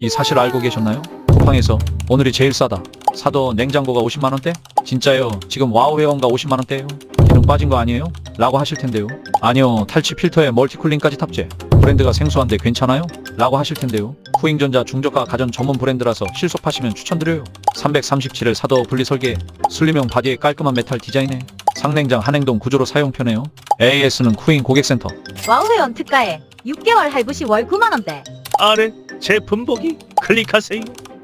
이 사실 알고 계셨나요? 쿠팡에서 오늘이 제일 싸다. 사도 냉장고가 50만원대? 진짜요? 지금 와우 회원가 50만원대예요. 기능 빠진 거 아니에요? 라고 하실 텐데요. 아니요, 탈취 필터에 멀티쿨링까지 탑재. 브랜드가 생소한데 괜찮아요? 라고 하실 텐데요. 후잉전자 중저가 가전 전문 브랜드라서 실속하시면 추천드려요. 337을 사도 분리 설계, 슬림형 바디에 깔끔한 메탈 디자인에 상냉장 한행동 구조로 사용 편해요. AS는 쿠잉 고객센터. 와우 회원 특가에 6개월 할부 시 월 9만원대. 아래 제품 보기 클릭하세요.